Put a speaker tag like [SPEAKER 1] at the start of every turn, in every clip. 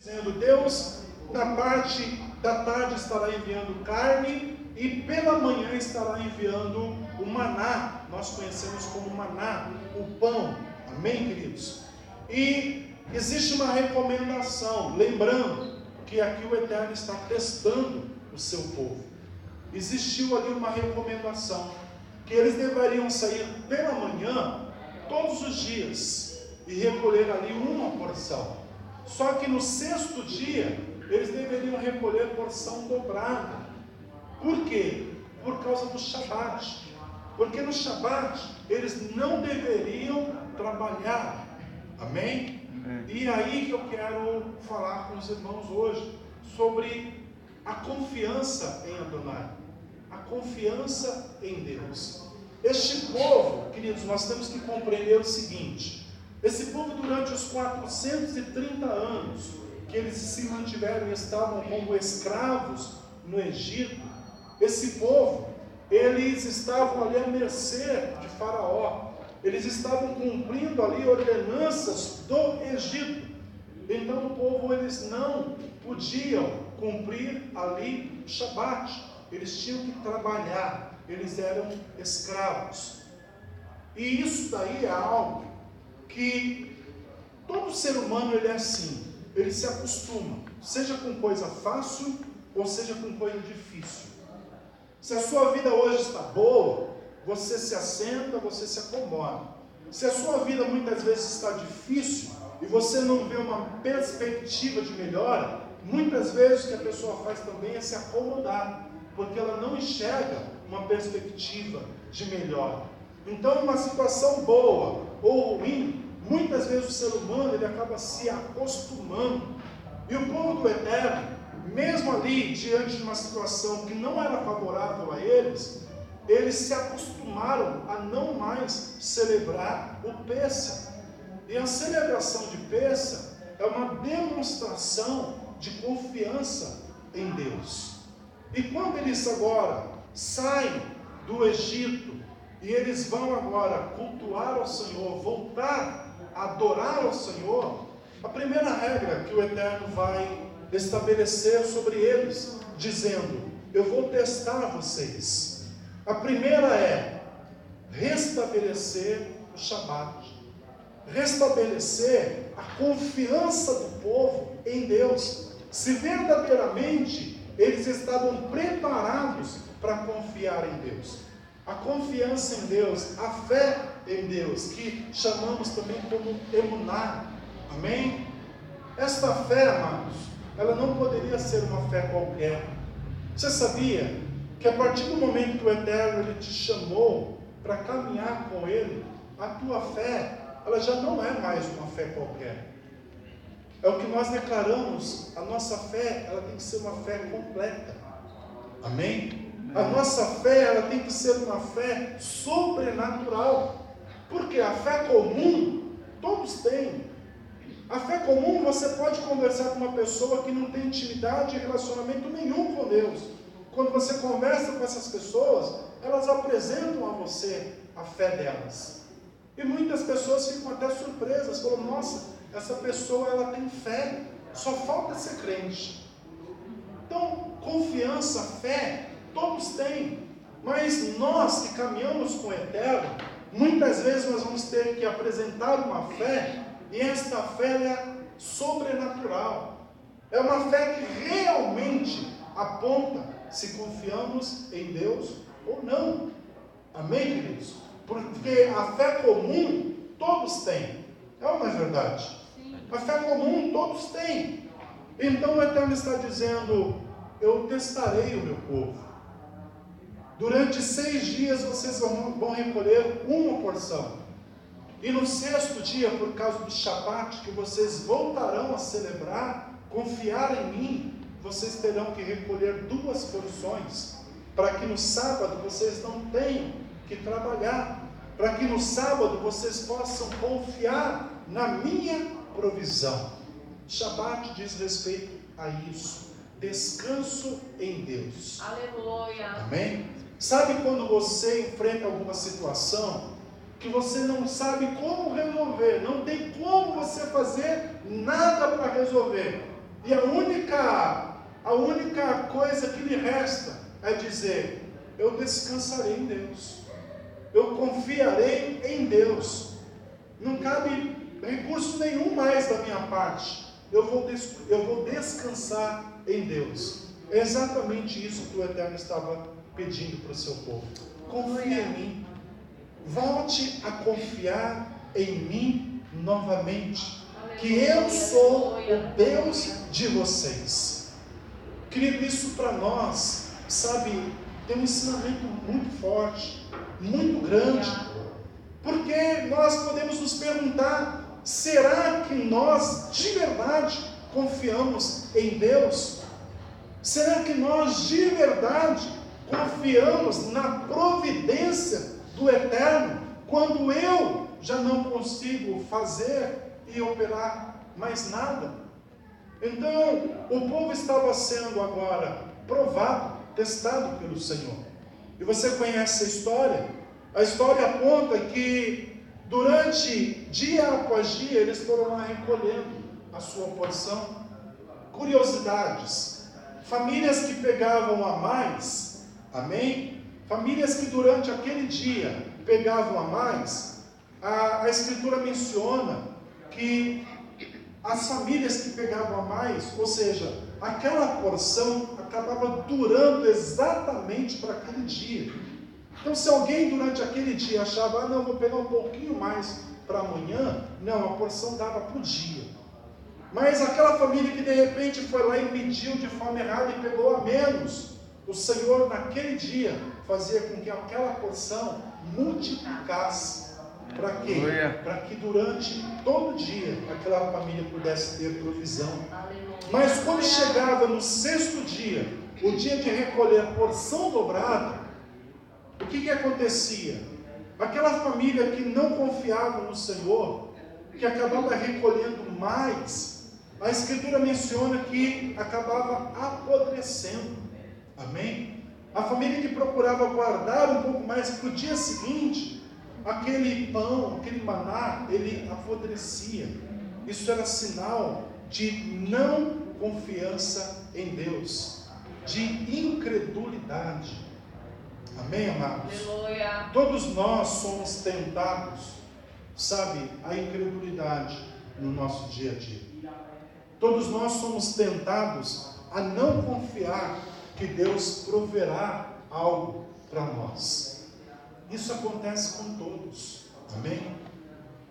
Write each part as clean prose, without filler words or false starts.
[SPEAKER 1] dizendo: Deus, na parte da tarde estará enviando carne e pela manhã estará enviando o maná. Nós conhecemos como maná, o pão. Amém, queridos? E existe uma recomendação, lembrando que aqui o Eterno está testando o seu povo. Existiu ali uma recomendação, que eles deveriam sair pela manhã, todos os dias, e recolher ali uma porção. Só que no sexto dia, eles deveriam recolher porção dobrada. Por quê? Por causa do Shabat. Porque no Shabat, eles não deveriam trabalhar. Amém? E aí que eu quero falar com os irmãos hoje, sobre a confiança em Adonai. A confiança em Deus. Este povo, queridos, nós temos que compreender o seguinte: esse povo, durante os 430 anos que eles se mantiveram e estavam como escravos no Egito, esse povo, eles estavam ali à mercê de Faraó. Eles estavam cumprindo ali ordenanças do Egito. Então o povo, eles não podiam cumprir ali o Shabat. Eles tinham que trabalhar. Eles eram escravos. E isso daí é algo que todo ser humano, ele é assim. Ele se acostuma, seja com coisa fácil ou seja com coisa difícil. Se a sua vida hoje está boa, você se assenta, você se acomoda. Se a sua vida muitas vezes está difícil e você não vê uma perspectiva de melhora, muitas vezes o que a pessoa faz também é se acomodar, porque ela não enxerga uma perspectiva de melhora. Então, uma situação boa ou ruim, muitas vezes o ser humano, ele acaba se acostumando. E o povo do Eterno, mesmo ali diante de uma situação que não era favorável a eles se acostumaram a não mais celebrar o Pêssah. E a celebração de Pêssah é uma demonstração de confiança em Deus. E quando eles agora saem do Egito e eles vão agora cultuar ao Senhor, voltar a adorar ao Senhor, a primeira regra que o Eterno vai estabelecer sobre eles, dizendo: eu vou testar vocês. A primeira é restabelecer o Shabat, restabelecer a confiança do povo em Deus, se verdadeiramente eles estavam preparados para confiar em Deus. A confiança em Deus, a fé em Deus, que chamamos também como emuná. Amém? Esta fé, amados, ela não poderia ser uma fé qualquer. Você sabia que a partir do momento que o Eterno ele te chamou para caminhar com Ele, a tua fé, ela já não é mais uma fé qualquer. É o que nós declaramos, a nossa fé, ela tem que ser uma fé completa. Amém? A nossa fé, ela tem que ser uma fé sobrenatural. Porque a fé comum, todos têm. A fé comum, você pode conversar com uma pessoa que não tem intimidade e relacionamento nenhum com Deus. Quando você conversa com essas pessoas, elas apresentam a você a fé delas. E muitas pessoas ficam até surpresas, falam: nossa, essa pessoa ela tem fé, só falta ser crente. Então, confiança, fé, todos têm. Mas nós que caminhamos com o Eterno, muitas vezes nós vamos ter que apresentar uma fé, e esta fé é sobrenatural. É uma fé que realmente aponta se confiamos em Deus ou não. Amém, queridos? Porque a fé comum todos têm. É uma verdade. Sim. A fé comum todos têm. Então o Eterno está dizendo: eu testarei o meu povo. Durante 6 dias vocês vão recolher uma porção. E no 6º dia, por causa do Shabat, que vocês voltarão a celebrar, confiar em mim, vocês terão que recolher 2 porções, para que no sábado vocês não tenham que trabalhar, para que no sábado vocês possam confiar na minha provisão. Shabat diz respeito a isso, descanso em Deus.
[SPEAKER 2] Aleluia.
[SPEAKER 1] Amém? Sabe quando você enfrenta alguma situação que você não sabe como resolver, não tem como você fazer nada para resolver? E a única coisa que lhe resta é dizer: eu descansarei em Deus, eu confiarei em Deus, não cabe recurso nenhum mais da minha parte, eu vou descansar em Deus. É exatamente isso que o Eterno estava pedindo para o seu povo: confia em mim, volte a confiar em mim novamente, que eu sou o Deus de vocês. Querido, isso para nós, sabe, tem um ensinamento muito forte, muito grande, porque nós podemos nos perguntar: será que nós de verdade confiamos em Deus? Será que nós de verdade confiamos na providência do Eterno, quando eu já não consigo fazer e operar mais nada? Então, o povo estava sendo agora provado, testado pelo Senhor. E você conhece a história? A história aponta que durante dia após dia eles foram lá recolhendo a sua porção. Curiosidades: famílias que pegavam a mais, amém? Famílias que durante aquele dia pegavam a mais, a Escritura menciona que as famílias que pegavam a mais, ou seja, aquela porção acabava durando exatamente para aquele dia. Então, se alguém durante aquele dia achava: não, vou pegar um pouquinho mais para amanhã, não, a porção dava para o dia. Mas aquela família que de repente foi lá e mediu de forma errada e pegou a menos, o Senhor naquele dia fazia com que aquela porção multiplicasse. Para quê? Para que durante todo o dia aquela família pudesse ter provisão. Mas quando chegava no sexto dia, o dia de recolher a porção dobrada, o que acontecia? Aquela família que não confiava no Senhor, que acabava recolhendo mais, a Escritura menciona que acabava apodrecendo. Amém? A família que procurava guardar um pouco mais para o dia seguinte, aquele pão, aquele maná, ele apodrecia. Isso era sinal de não confiança em Deus, de incredulidade. Amém, amados? Aleluia. Todos nós somos tentados, sabe, a incredulidade no nosso dia a dia. Todos nós somos tentados a não confiar que Deus proverá algo para nós. Isso acontece com todos, amém?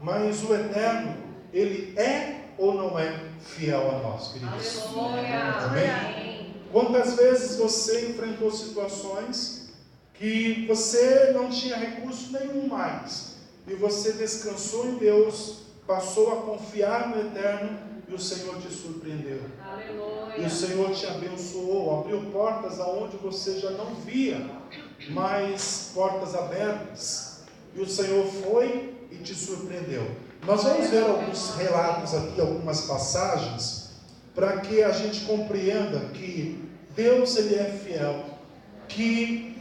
[SPEAKER 1] Mas o Eterno, Ele é ou não é fiel a nós, queridos? Aleluia. Amém? Quantas vezes você enfrentou situações que você não tinha recurso nenhum mais, e você descansou em Deus, passou a confiar no Eterno, e o Senhor te surpreendeu. Aleluia. E o Senhor te abençoou, abriu portas aonde você já não via, mas portas abertas, e o Senhor foi e te surpreendeu. Nós vamos ver alguns relatos aqui, algumas passagens, para que a gente compreenda que Deus, Ele é fiel, que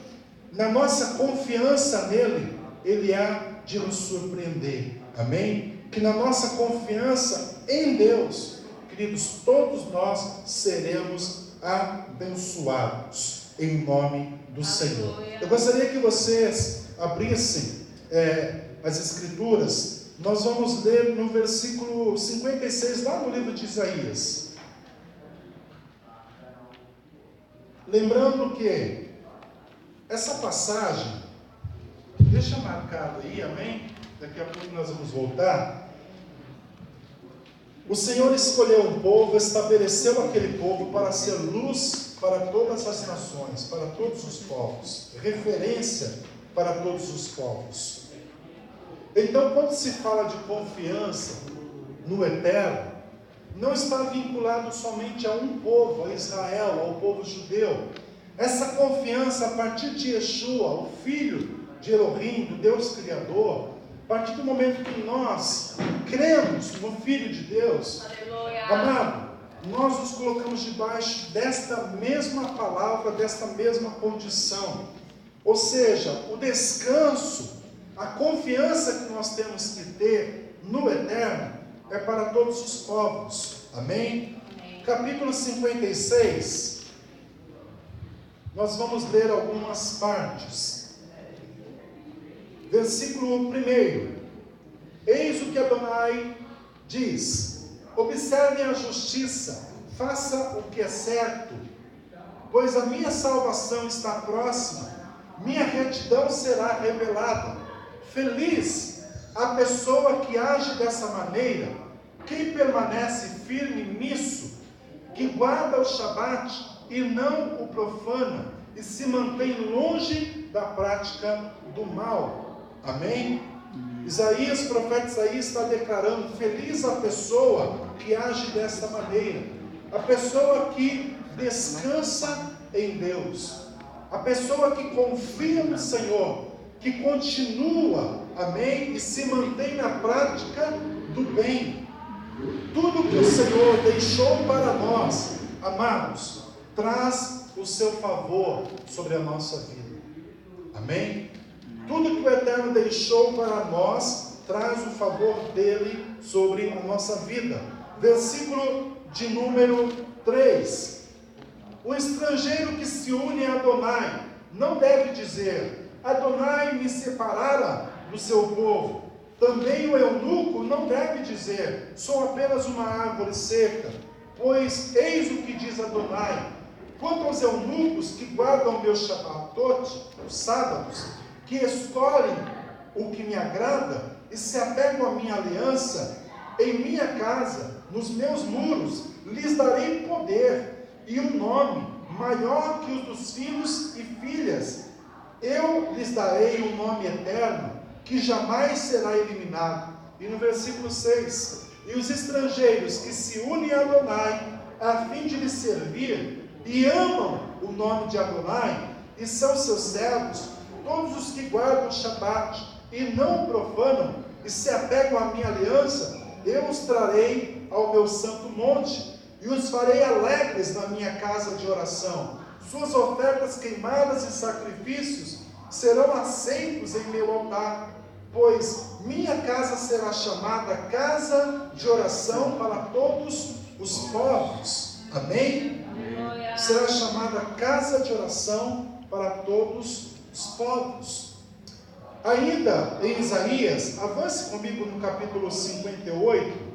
[SPEAKER 1] na nossa confiança nele, Ele há de nos surpreender, amém? Que na nossa confiança em Deus, queridos, todos nós seremos abençoados, em nome do Senhor. Eu gostaria que vocês abrissem as Escrituras. Nós vamos ler no versículo 56, lá no livro de Isaías. Lembrando que essa passagem, deixa marcado aí, amém? Daqui a pouco nós vamos voltar. O Senhor escolheu um povo, estabeleceu aquele povo para ser luz para todas as nações, para todos os povos, referência para todos os povos. Então, quando se fala de confiança no Eterno, não está vinculado somente a um povo, a Israel, ao povo judeu. Essa confiança a partir de Yeshua, o Filho de Elohim, do Deus Criador, a partir do momento que nós cremos no Filho de Deus, aleluia, amado, nós nos colocamos debaixo desta mesma palavra, desta mesma condição. Ou seja, o descanso, a confiança que nós temos que ter no Eterno é para todos os povos. Amém? capítulo 56, nós vamos ler algumas partes. Versículo 1. Eis o que Adonai diz: observem a justiça, faça o que é certo, pois a minha salvação está próxima, minha retidão será revelada. Feliz a pessoa que age dessa maneira, quem permanece firme nisso, que guarda o Shabat e não o profana, e se mantém longe da prática do mal. Amém? Isaías, profeta Isaías está declarando: feliz a pessoa que age desta maneira, a pessoa que descansa em Deus, a pessoa que confia no Senhor, que continua, amém, e se mantém na prática do bem. Tudo que o Senhor deixou para nós, amados, traz o seu favor sobre a nossa vida. Amém? Tudo que o Eterno deixou para nós, traz o favor dele sobre a nossa vida. Versículo de número 3. O estrangeiro que se une a Adonai não deve dizer: Adonai me separara do seu povo. Também o eunuco não deve dizer: sou apenas uma árvore seca. Pois eis o que diz Adonai: quanto aos eunucos que guardam meus Shabbatot, os sábados, que escolhem o que me agrada e se apegam à minha aliança, em minha casa, nos meus muros, lhes darei poder e um nome maior que os dos filhos e filhas. Eu lhes darei um nome eterno, que jamais será eliminado. E no versículo 6, e os estrangeiros que se unem a Adonai, a fim de lhe servir, e amam o nome de Adonai, e são seus servos, todos os que guardam o Shabat, e não o profanam, e se apegam à minha aliança, eu os trarei ao meu santo monte, e os farei alegres na minha casa de oração. Suas ofertas queimadas e sacrifícios serão aceitos em meu altar, pois minha casa será chamada casa de oração para todos os povos. Amém? Será chamada casa de oração para todos os povos. Ainda em Isaías, avance comigo no capítulo 58.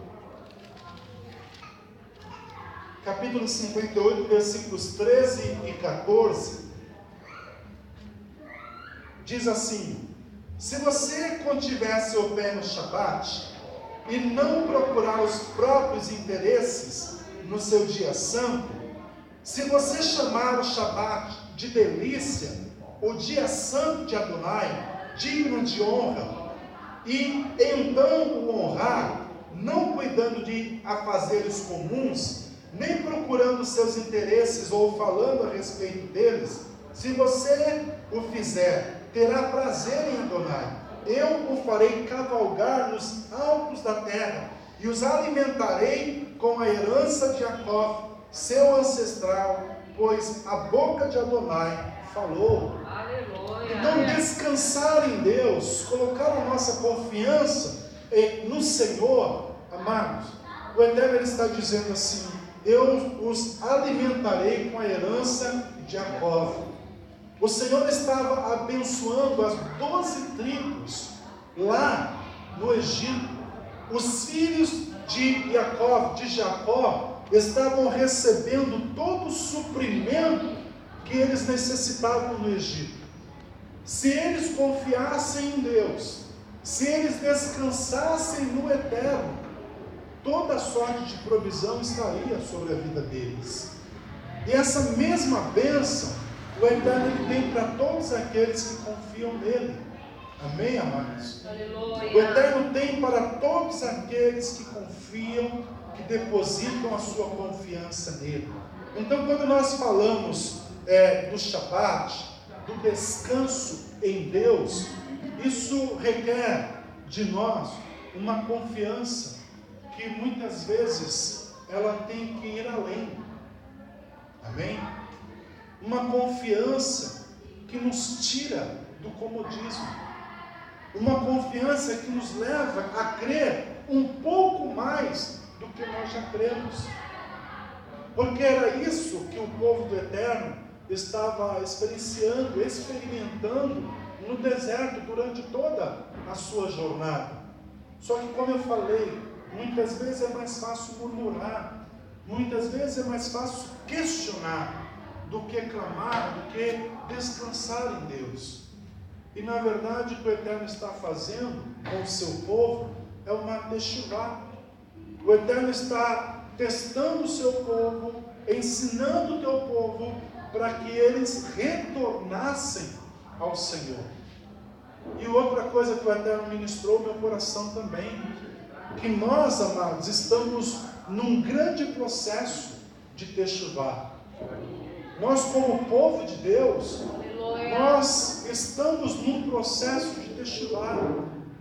[SPEAKER 1] Capítulo 58, versículos 13 e 14. Diz assim: se você contiver seu pé no Shabat, e não procurar os próprios interesses no seu dia santo, se você chamar o Shabat de delícia, o dia santo de Adonai, digno de honra, e então o honrar, não cuidando de afazeres comuns, nem procurando seus interesses ou falando a respeito deles, se você o fizer, terá prazer em Adonai. Eu o farei cavalgar nos altos da terra, e os alimentarei com a herança de Jacó, seu ancestral, pois a boca de Adonai falou. Aleluia. Então, descansar em Deus, colocar a nossa confiança no Senhor, amados, o Eterno está dizendo assim: eu os alimentarei com a herança de Jacó. O Senhor estava abençoando as 12 tribos lá no Egito. Os filhos de Jacó, estavam recebendo todo o suprimento que eles necessitavam no Egito. Se eles confiassem em Deus, se eles descansassem no Eterno, toda sorte de provisão estaria sobre a vida deles. E essa mesma bênção, o Eterno tem para todos aqueles que confiam nele. Amém, amados? Aleluia. O Eterno tem para todos aqueles que confiam, que depositam a sua confiança nele. Então, quando nós falamos do Shabat, do descanso em Deus, isso requer de nós uma confiança que muitas vezes ela tem que ir além. Amém? Uma confiança que nos tira do comodismo. Uma confiança que nos leva a crer um pouco mais do que nós já cremos. Porque era isso que o povo do Eterno estava experienciando, experimentando no deserto durante toda a sua jornada. Só que, como eu falei, muitas vezes é mais fácil murmurar, muitas vezes é mais fácil questionar do que clamar, do que descansar em Deus. E na verdade o que o Eterno está fazendo com o seu povo é uma techuvá. O Eterno está testando o seu povo, ensinando o teu povo para que eles retornassem ao Senhor. E outra coisa que o Eterno ministrou no meu coração também, que nós, amados, estamos num grande processo de techuvá. Nós, como povo de Deus, nós estamos num processo de techuvá,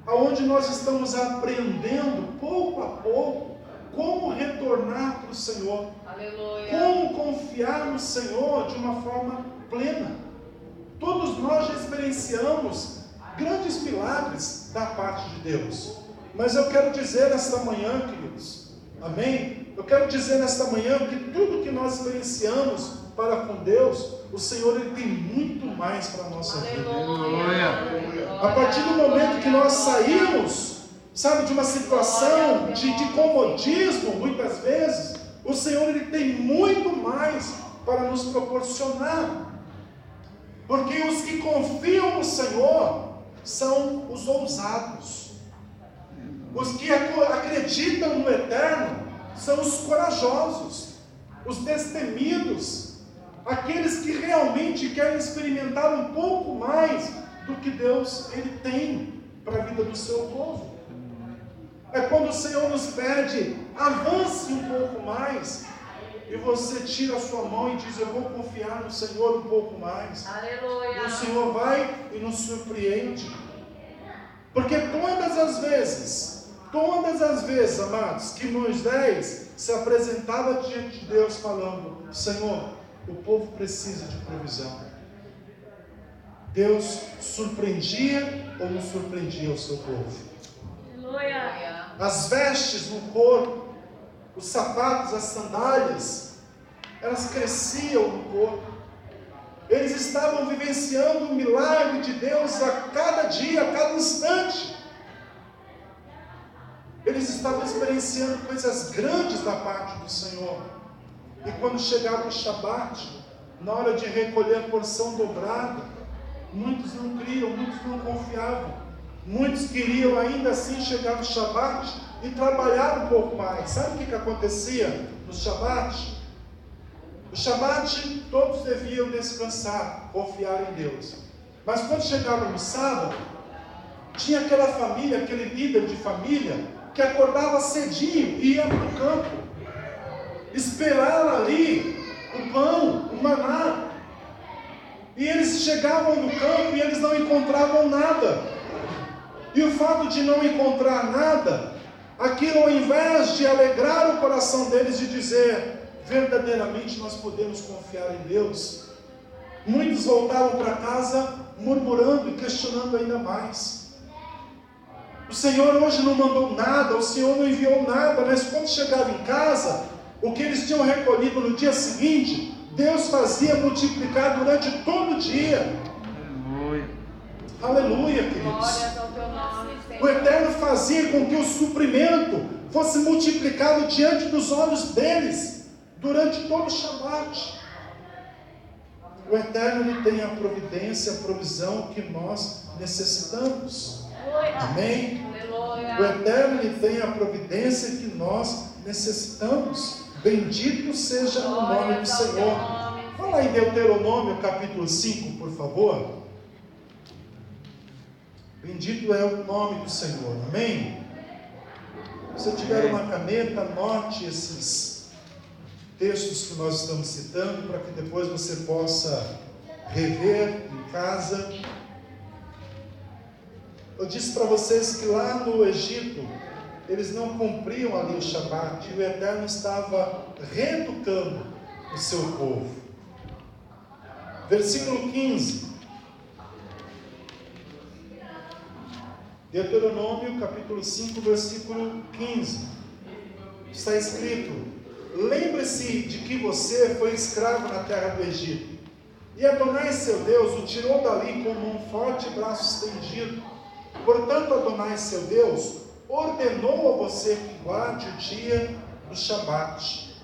[SPEAKER 1] onde nós estamos aprendendo pouco a pouco como retornar para o Senhor, como confiar no Senhor de uma forma plena. Todos nós já experienciamos grandes milagres da parte de Deus, mas eu quero dizer nesta manhã, queridos, amém? Eu quero dizer nesta manhã que tudo que nós experienciamos para com Deus, o Senhor ele tem muito mais para a nossa vida. A partir do momento que nós saímos, sabe, de uma situação de comodismo, muitas vezes, o Senhor ele tem muito mais para nos proporcionar. Porque os que confiam no Senhor são os ousados. Os que acreditam no Eterno são os corajosos, os destemidos, aqueles que realmente querem experimentar um pouco mais do que Deus ele tem para a vida do seu povo. É quando o Senhor nos pede, avance um pouco mais, e você tira a sua mão e diz, eu vou confiar no Senhor um pouco mais. Aleluia. E o Senhor vai e nos surpreende. Porque todas as vezes, amados, que Moisés se apresentava diante de Deus falando, Senhor, o povo precisa de provisão. Deus surpreendia ou não surpreendia o seu povo? Aleluia. As vestes no corpo, os sapatos, as sandálias, elas cresciam no corpo. Eles estavam vivenciando o milagre de Deus a cada dia, a cada instante. Eles estavam experienciando coisas grandes da parte do Senhor. E quando chegava o Shabat, na hora de recolher a porção dobrada, muitos não criam, muitos não confiavam. Muitos queriam ainda assim chegar no Shabat e trabalhar um pouco mais. Sabe o que acontecia no Shabat? No Shabat todos deviam descansar, confiar em Deus. Mas quando chegava no sábado, tinha aquela família, aquele líder de família, que acordava cedinho e ia para o campo, esperar ali o pão, o maná. E eles chegavam no campo e eles não encontravam nada. E o fato de não encontrar nada, aquilo ao invés de alegrar o coração deles e dizer, verdadeiramente nós podemos confiar em Deus, muitos voltavam para casa murmurando e questionando ainda mais. O Senhor hoje não mandou nada, o Senhor não enviou nada, mas quando chegava em casa, o que eles tinham recolhido no dia seguinte, Deus fazia multiplicar durante todo o dia. Aleluia. Aleluia, queridos. O Eterno fazia com que o suprimento fosse multiplicado diante dos olhos deles, durante todo o Shabat. O Eterno ele tem a providência, a provisão que nós necessitamos. Amém? O Eterno ele tem a providência que nós necessitamos. Bendito seja o nome do Senhor. Fala aí Deuteronômio capítulo 5, por favor. Bendito é o nome do Senhor. Amém? Se eu tiver uma caneta, anote esses textos que nós estamos citando, para que depois você possa rever em casa. Eu disse para vocês que lá no Egito, eles não cumpriam ali o Shabat, e o Eterno estava reeducando o seu povo. Versículo 15. Deuteronômio capítulo 5, versículo 15. Está escrito, lembre-se de que você foi escravo na terra do Egito. E Adonai, seu Deus, o tirou dali com mão forte e braço estendido. Portanto, Adonai, seu Deus, ordenou a você que guarde o dia do Shabat.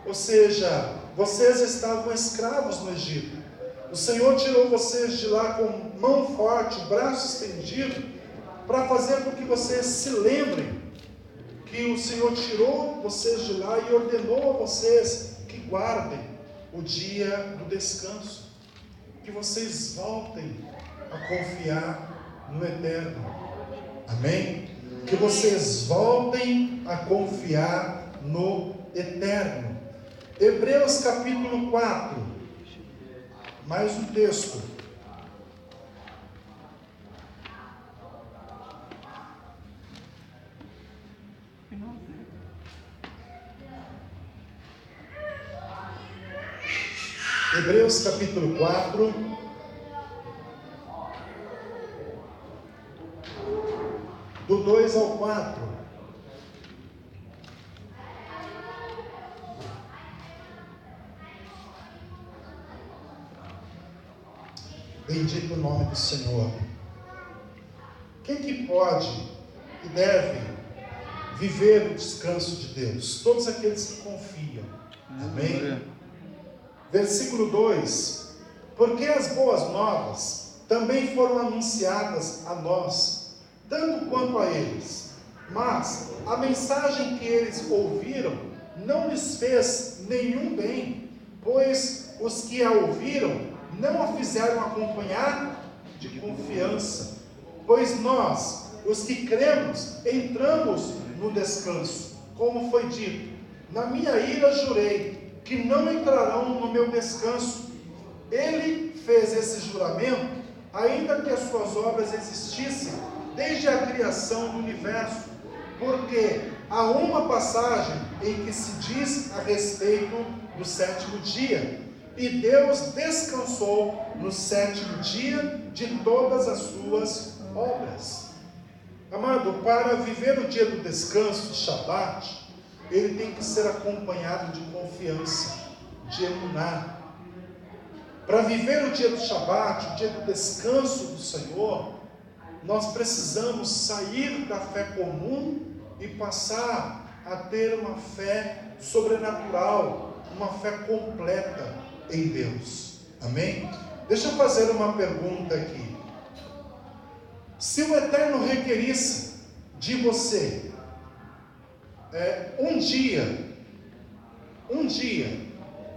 [SPEAKER 1] Ou seja, vocês estavam escravos no Egito. O Senhor tirou vocês de lá com mão forte, braço estendido, para fazer com que vocês se lembrem que o Senhor tirou vocês de lá e ordenou a vocês que guardem o dia do descanso, que vocês voltem a confiar no Eterno. Amém? Que vocês voltem a confiar no Eterno. Hebreus capítulo 4, mais um texto. Hebreus capítulo 4, do 2 ao 4. Bendito o nome do Senhor. Quem que pode e deve viver o descanso de Deus? Todos aqueles que confiam. Amém? Versículo 2: porque as boas novas também foram anunciadas a nós, tanto quanto a eles, mas a mensagem que eles ouviram não lhes fez nenhum bem, pois os que a ouviram não a fizeram acompanhar de confiança. Pois nós, os que cremos, entramos no descanso, como foi dito: na minha ira jurei que não entrarão no meu descanso. Ele fez esse juramento, ainda que as suas obras existissem desde a criação do universo, porque há uma passagem em que se diz a respeito do sétimo dia: e Deus descansou no sétimo dia de todas as suas obras. Amado, para viver o dia do descanso, de Shabat, ele tem que ser acompanhado de confiança, de emuná. Para viver o dia do Shabat, o dia do descanso do Senhor, nós precisamos sair da fé comum e passar a ter uma fé sobrenatural, uma fé completa em Deus. Amém? Deixa eu fazer uma pergunta aqui. Se o Eterno requerisse de você um dia,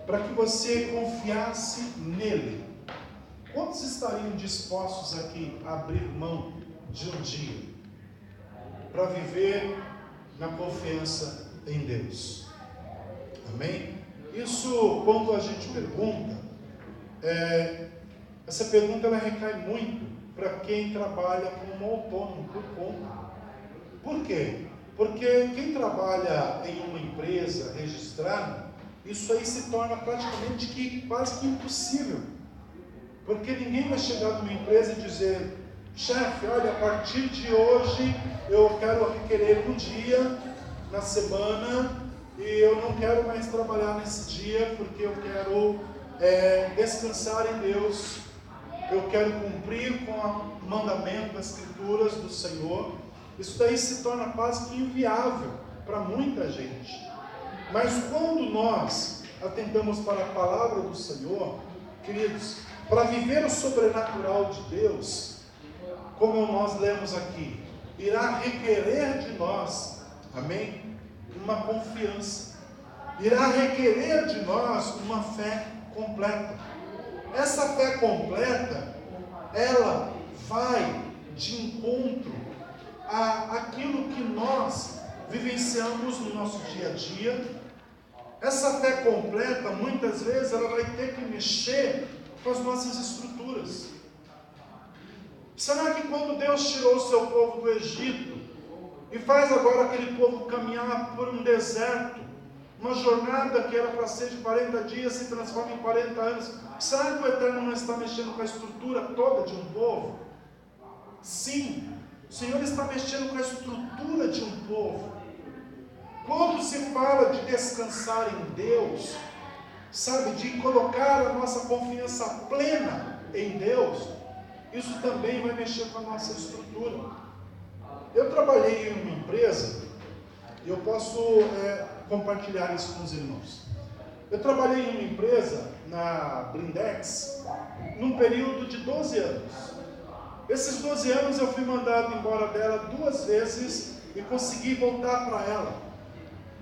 [SPEAKER 1] para que você confiasse nele, quantos estariam dispostos aqui a abrir mão de um dia, para viver na confiança em Deus? Amém? Isso, quando a gente pergunta, essa pergunta ela recai muito para quem trabalha como autônomo, por conta. Por quê? Porque quem trabalha em uma empresa registrada, isso aí se torna praticamente quase que impossível. Porque ninguém vai chegar numa empresa e dizer: chefe, olha, a partir de hoje eu quero requerer um dia na semana e eu não quero mais trabalhar nesse dia porque eu quero descansar em Deus, eu quero cumprir com o mandamento das Escrituras do Senhor. Isso daí se torna quase que inviável para muita gente. Mas quando nós atentamos para a palavra do Senhor, queridos, para viver o sobrenatural de Deus, como nós lemos aqui, irá requerer de nós, amém? Uma confiança, irá requerer de nós uma fé completa. Essa fé completa, ela vai de encontro àquilo que nós vivenciamos no nosso dia a dia. Essa fé completa, muitas vezes, ela vai ter que mexer com as nossas estruturas. Será que quando Deus tirou o seu povo do Egito e faz agora aquele povo caminhar por um deserto, uma jornada que era para ser de 40 dias se transforma em 40 anos, será que o Eterno não está mexendo com a estrutura toda de um povo? Sim, o Senhor está mexendo com a estrutura de um povo. Quando se fala de descansar em Deus, sabe, de colocar a nossa confiança plena em Deus, isso também vai mexer com a nossa estrutura. Eu trabalhei em uma empresa, e eu posso compartilhar isso com os irmãos. Eu trabalhei em uma empresa, na Blindex, num período de 12 anos. Esses 12 anos eu fui mandado embora dela 2 vezes e consegui voltar para ela,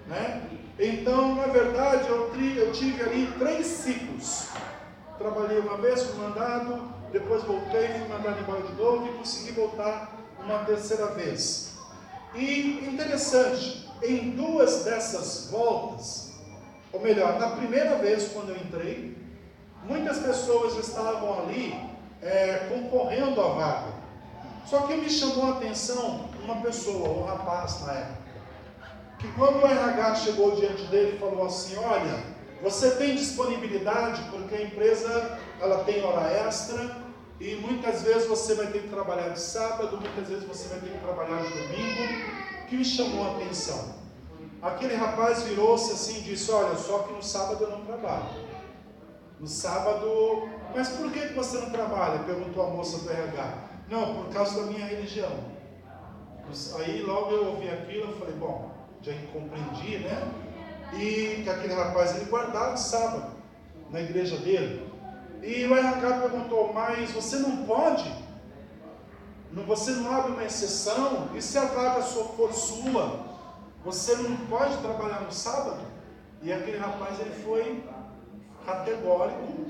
[SPEAKER 1] né? Então, na verdade, eu tive ali 3 ciclos. Trabalhei uma vez, fui mandado, depois voltei, fui mandado embora de novo e consegui voltar uma 3ª vez. E interessante, em 2 dessas voltas, ou melhor, na primeira vez quando eu entrei, muitas pessoas estavam ali concorrendo à vaga. Só que me chamou a atenção uma pessoa, um rapaz na época, que quando o RH chegou diante dele e falou assim: olha, você tem disponibilidade porque a empresa ela tem hora extra e muitas vezes você vai ter que trabalhar de sábado, muitas vezes você vai ter que trabalhar de domingo. O que me chamou a atenção? Aquele rapaz virou-se assim e disse: olha, só que no sábado eu não trabalho. No sábado, mas por que você não trabalha? Perguntou a moça do RH. Não, por causa da minha religião. Aí logo eu ouvi aquilo, eu falei, bom, já compreendi, né? E que aquele rapaz, ele guardava o sábado na igreja dele. E o RH perguntou, mas você não pode? Você não abre uma exceção? E se a vaga for sua, você não pode trabalhar no sábado? E aquele rapaz, ele foi categórico,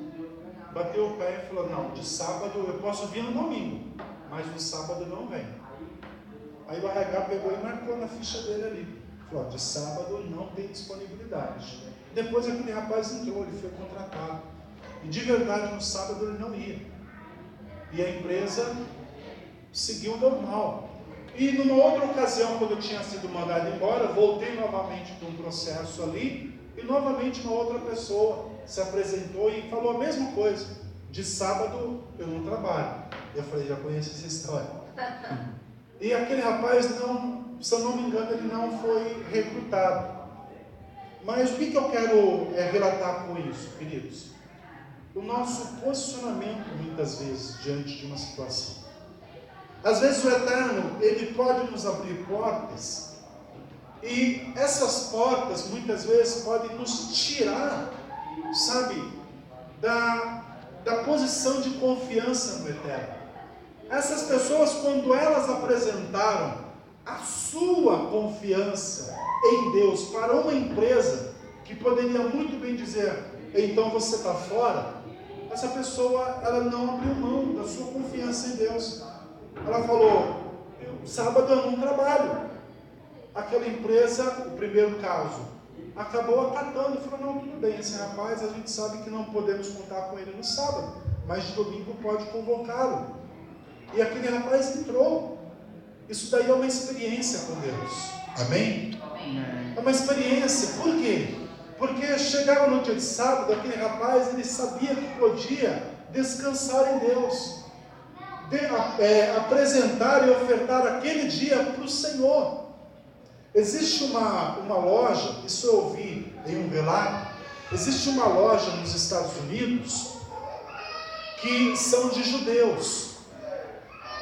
[SPEAKER 1] bateu o pé e falou, não, de sábado eu posso vir no domingo, mas no sábado eu não venho. Aí o RH pegou e marcou na ficha dele ali. Falou, de sábado não tem disponibilidade. Depois aquele rapaz entrou, ele foi contratado. E de verdade no sábado ele não ia. E a empresa seguiu normal. E numa outra ocasião, quando eu tinha sido mandado embora, voltei novamente para um processo ali, e novamente uma outra pessoa se apresentou e falou a mesma coisa. De sábado eu não trabalho. Eu falei, já conheço essa história. E aquele rapaz, não, se eu não me engano, ele não foi recrutado. Mas o que eu quero relatar com isso, queridos? O nosso posicionamento, muitas vezes, diante de uma situação. Às vezes o Eterno, ele pode nos abrir portas, e essas portas, muitas vezes, podem nos tirar, sabe, da posição de confiança no Eterno. Essas pessoas, quando elas apresentaram a sua confiança em Deus para uma empresa, que poderia muito bem dizer, então você está fora, essa pessoa, ela não abriu mão da sua confiança em Deus. Ela falou, sábado eu não trabalho. Aquela empresa, o primeiro caso, acabou acatando, falou, não, tudo bem, esse rapaz, a gente sabe que não podemos contar com ele no sábado, mas de domingo pode convocá-lo. E aquele rapaz entrou. Isso daí é uma experiência com Deus. Amém? É uma experiência. Por quê? Porque chegava no dia de sábado, aquele rapaz, ele sabia que podia descansar em Deus. Apresentar e ofertar aquele dia para o Senhor. Existe uma loja, isso eu ouvi em um relato, existe uma loja nos Estados Unidos que são de judeus.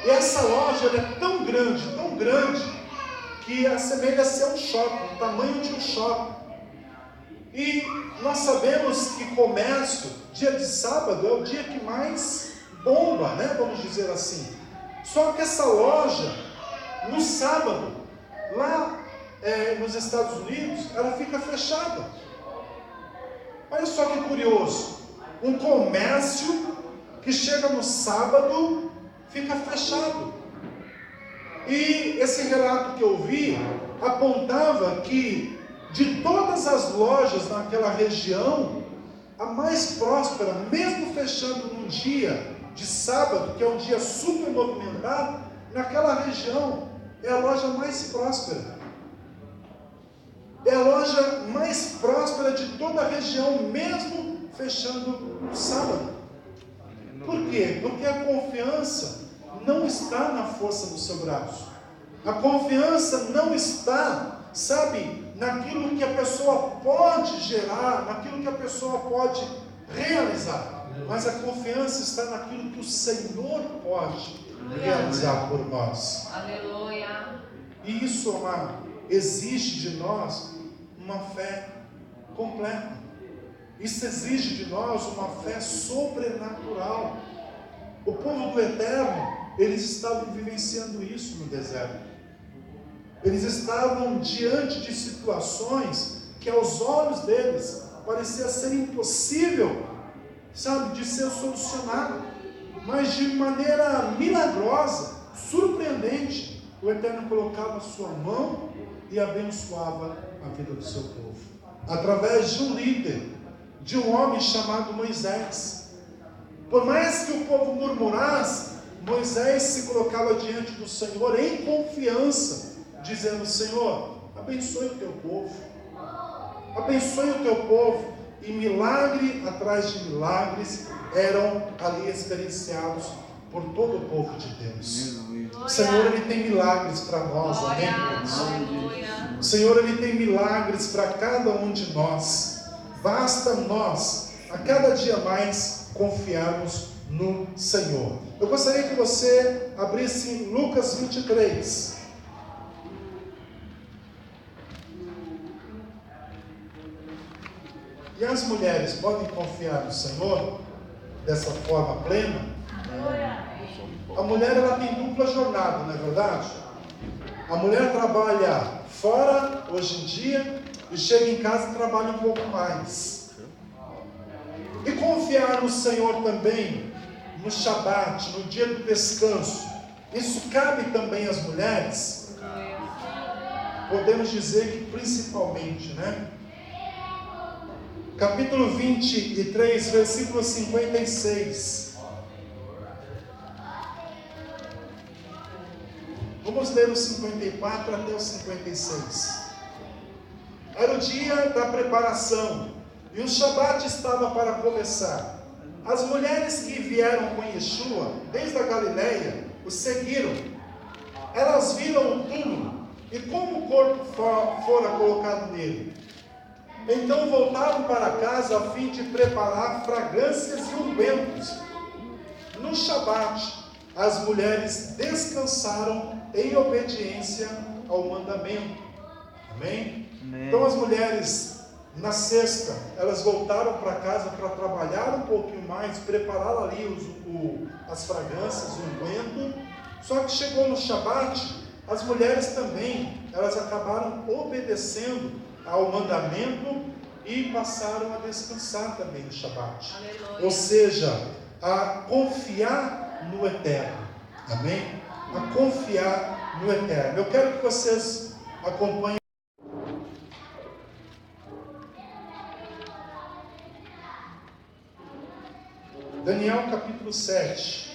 [SPEAKER 1] E essa loja é tão grande, que assemelha-se a um shopping, o tamanho de um shopping. E nós sabemos que comércio, dia de sábado, é o dia que mais bomba, né? Vamos dizer assim. Só que essa loja, no sábado, lá nos Estados Unidos, ela fica fechada. Olha só que curioso. Um comércio que chega no sábado, fica fechado. E esse relato que eu vi apontava que de todas as lojas naquela região, a mais próspera, mesmo fechando num dia de sábado, que é um dia super movimentado, naquela região é a loja mais próspera. É a loja mais próspera de toda a região, mesmo fechando no sábado. Por quê? Porque a confiança não está na força do seu braço. A confiança não está, sabe, naquilo que a pessoa pode gerar, naquilo que a pessoa pode realizar, mas a confiança está naquilo que o Senhor pode realizar por nós.
[SPEAKER 2] Aleluia.
[SPEAKER 1] E isso, amado, exige de nós uma fé completa. Isso exige de nós uma fé sobrenatural. O povo do Eterno, eles estavam vivenciando isso no deserto. Eles estavam diante de situações que aos olhos deles parecia ser impossível, sabe, de ser solucionado. Mas de maneira milagrosa, surpreendente, o Eterno colocava a sua mão e abençoava a vida do seu povo. Através de um líder, de um homem chamado Moisés. Por mais que o povo murmurasse, Moisés se colocava diante do Senhor em confiança, dizendo: Senhor, abençoe o teu povo. Abençoe o teu povo. E milagre atrás de milagres eram ali experienciados por todo o povo de Deus. O Senhor, Ele tem milagres para nós, amém? O Senhor, Ele tem milagres para cada um de nós. Basta nós, a cada dia mais, confiarmos no Senhor. Eu gostaria que você abrisse Lucas 23. E as mulheres podem confiar no Senhor dessa forma plena? A mulher, ela tem dupla jornada, não é verdade? A mulher trabalha fora, hoje em dia, e chega em casa e trabalha um pouco mais. E confiar no Senhor também, no Shabat, no dia do descanso, isso cabe também às mulheres? Podemos dizer que principalmente, né? Capítulo 23, versículo 56. Vamos ler o 54 até o 56. Era o dia da preparação, e o Shabat estava para começar. As mulheres que vieram com Yeshua, desde a Galileia, o seguiram. Elas viram o túmulo, e como o corpo fora colocado nele. Então voltaram para casa a fim de preparar fragrâncias e ungüentos. No Shabat, as mulheres descansaram em obediência ao mandamento. Amém? Então as mulheres, na sexta, elas voltaram para casa para trabalhar um pouquinho mais, preparar ali as fragrâncias, o unguento. Só que chegou no Shabat, as mulheres também, elas acabaram obedecendo ao mandamento e passaram a descansar também no Shabat. Aleluia. Ou seja, a confiar no Eterno. Amém? A confiar no Eterno. Eu quero que vocês acompanhem Daniel capítulo 7.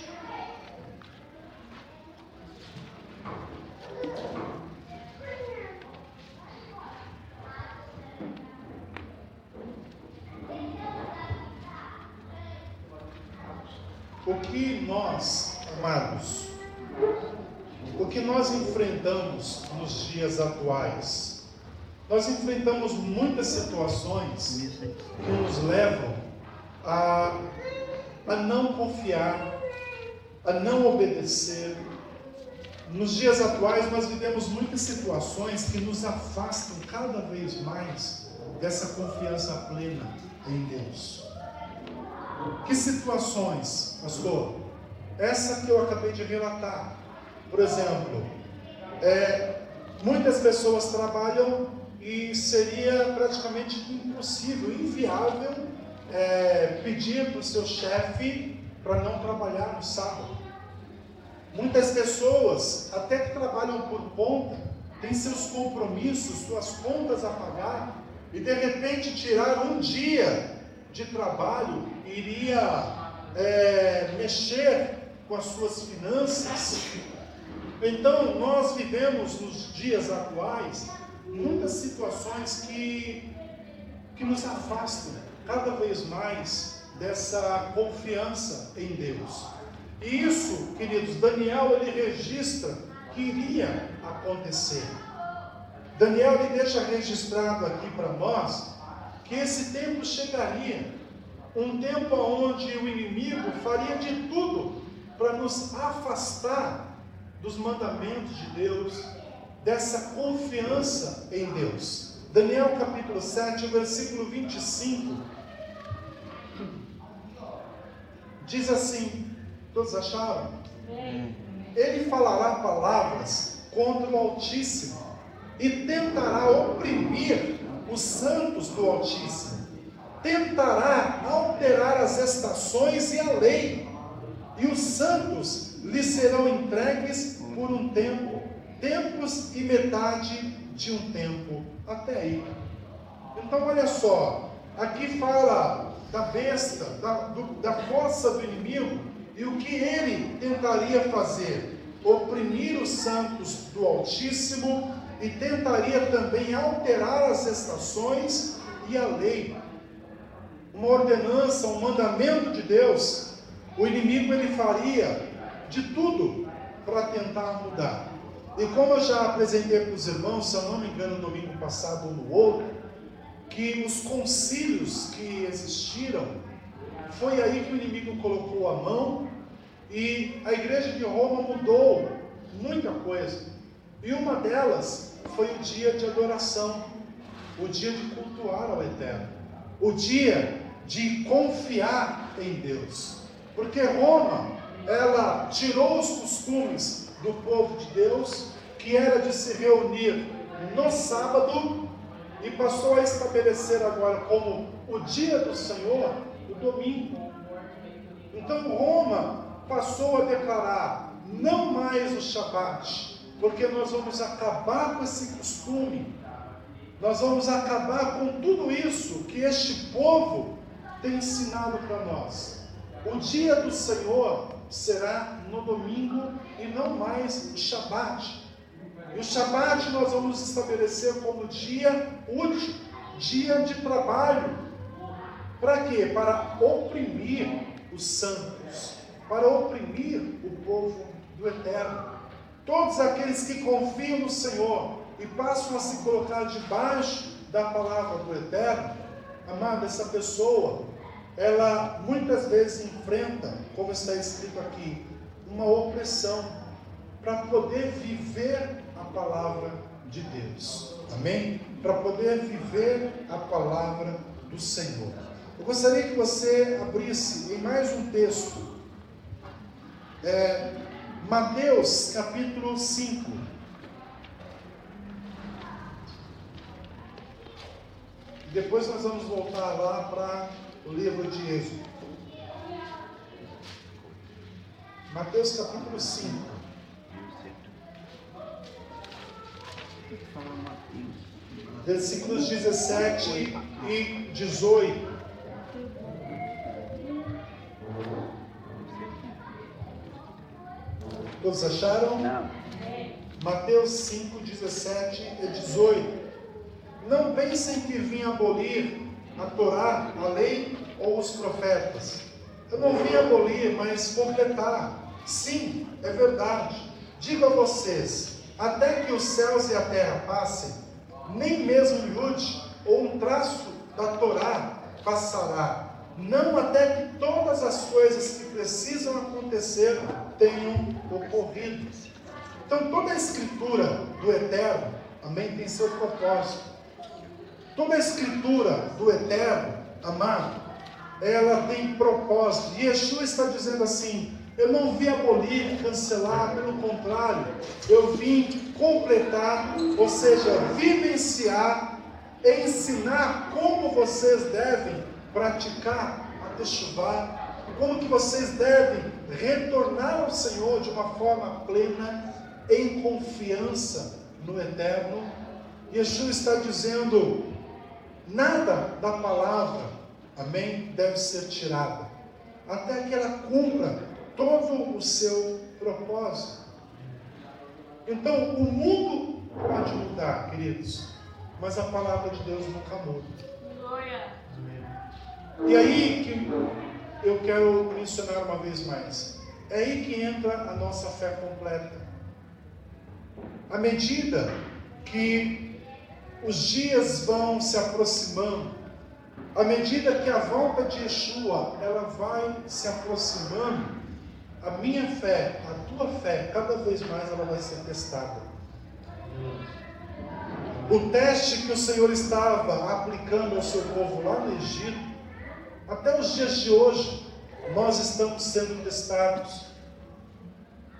[SPEAKER 1] O que nós, amados, o que nós enfrentamos nos dias atuais? Nós enfrentamos muitas situações que nos levam a não confiar, a não obedecer. Nos dias atuais nós vivemos muitas situações que nos afastam cada vez mais dessa confiança plena em Deus. Que situações, pastor? Essa que eu acabei de relatar. Por exemplo, muitas pessoas trabalham e seria praticamente impossível, inviável, pedir para o seu chefe para não trabalhar no sábado. Muitas pessoas, até que trabalham por conta, têm seus compromissos, suas contas a pagar, e de repente tirar um dia de trabalho iria mexer com as suas finanças. Então nós vivemos nos dias atuais muitas situações que nos afastam cada vez mais dessa confiança em Deus. E isso, queridos, Daniel ele registra que iria acontecer. Daniel ele deixa registrado aqui para nós que esse tempo chegaria, um tempo onde o inimigo faria de tudo para nos afastar dos mandamentos de Deus, dessa confiança em Deus. Daniel capítulo 7, versículo 25, diz assim, todos acharam? Ele falará palavras contra o Altíssimo e tentará oprimir os santos do Altíssimo. Tentará alterar as estações e a lei, e os santos lhe serão entregues por um tempo, tempos e metade de um tempo. Até aí. Então olha só, aqui fala da besta, da força do inimigo, e o que ele tentaria fazer? Oprimir os santos do Altíssimo, e tentaria também alterar as estações e a lei. Uma ordenança, um mandamento de Deus, o inimigo ele faria de tudo para tentar mudar. E como eu já apresentei para os irmãos, se eu não me engano, no domingo passado ou no outro, que os concílios que existiram, foi aí que o inimigo colocou a mão, e a igreja de Roma mudou muita coisa. E uma delas foi o dia de adoração, o dia de cultuar ao Eterno, o dia de confiar em Deus. Porque Roma, ela tirou os costumes do povo de Deus, que era de se reunir no sábado, e passou a estabelecer agora como o dia do Senhor, o domingo. Então Roma passou a declarar, não mais o Shabat, porque nós vamos acabar com esse costume, nós vamos acabar com tudo isso que este povo tem ensinado para nós. O dia do Senhor será no domingo e não mais o Shabat. E o Shabat nós vamos estabelecer como dia útil, dia de trabalho. Para quê? Para oprimir os santos, para oprimir o povo do Eterno. Todos aqueles que confiam no Senhor e passam a se colocar debaixo da palavra do Eterno, amado, essa pessoa, ela muitas vezes enfrenta, como está escrito aqui, uma opressão para poder viver a palavra de Deus. Amém? Para poder viver a palavra do Senhor. Eu gostaria que você abrisse em mais um texto, Mateus capítulo 5. Depois nós vamos voltar lá para o livro de Êxodo. Mateus capítulo 5. Versículos 17 e 18. Todos acharam? Não. Mateus 5, 17 e 18. Não pensem que vim abolir a Torá, a lei ou os profetas. Eu não vim abolir, mas completar. Sim, é verdade. Digo a vocês, até que os céus e a terra passem, nem mesmo um iude ou um traço da Torá passará. Não até que todas as coisas que precisam acontecer tenham ocorrido. Então toda a escritura do Eterno, amém, tem seu propósito. Toda a escritura do Eterno, amado, ela tem propósito. E Yeshua está dizendo assim, eu não vim abolir, cancelar, pelo contrário, eu vim completar, ou seja, vivenciar, ensinar como vocês devem praticar a Teshuvá, como que vocês devem retornar ao Senhor de uma forma plena, em confiança no Eterno. Yeshua está dizendo, nada da palavra, amém, deve ser tirada, até que ela cumpra todo o seu propósito. Então, o mundo pode mudar, queridos, mas a palavra de Deus nunca muda. Glória. E aí que eu quero mencionar uma vez mais, é aí que entra a nossa fé completa. À medida que os dias vão se aproximando, à medida que a volta de Yeshua, ela vai se aproximando, a minha fé, a tua fé, cada vez mais ela vai ser testada. O teste que o Senhor estava aplicando ao seu povo lá no Egito, até os dias de hoje, nós estamos sendo testados.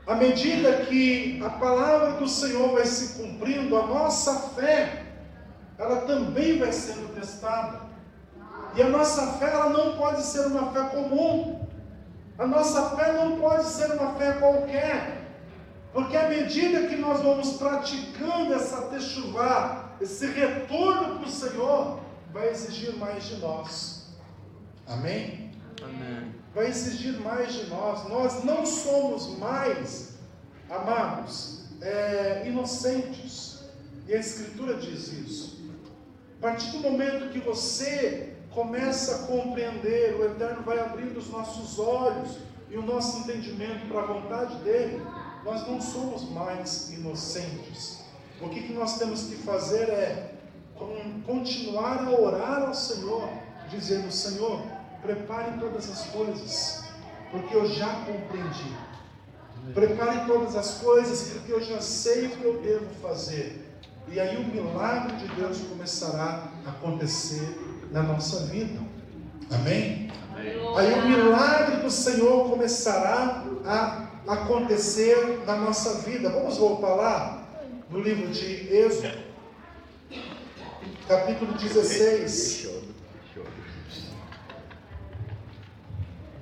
[SPEAKER 1] À medida que a palavra do Senhor vai se cumprindo, a nossa fé, ela também vai sendo testada. E a nossa fé, ela não pode ser uma fé comum. A nossa fé não pode ser uma fé qualquer. Porque à medida que nós vamos praticando essa techuvá, esse retorno para o Senhor, vai exigir mais de nós. Amém?
[SPEAKER 2] Amém.
[SPEAKER 1] Vai exigir mais de nós. Nós não somos mais, amados, inocentes. E a Escritura diz isso. A partir do momento que você começa a compreender, o Eterno vai abrindo os nossos olhos e o nosso entendimento para a vontade dEle, nós não somos mais inocentes. O que nós temos que fazer é continuar a orar ao Senhor, dizendo: Senhor, prepare todas as coisas, porque eu já compreendi. Prepare todas as coisas, porque eu já sei o que eu devo fazer. E aí o milagre de Deus começará a acontecer na nossa vida. Amém?
[SPEAKER 2] Amém.
[SPEAKER 1] Aí o milagre do Senhor começará a acontecer na nossa vida. Vamos voltar lá no livro de Êxodo, capítulo 16.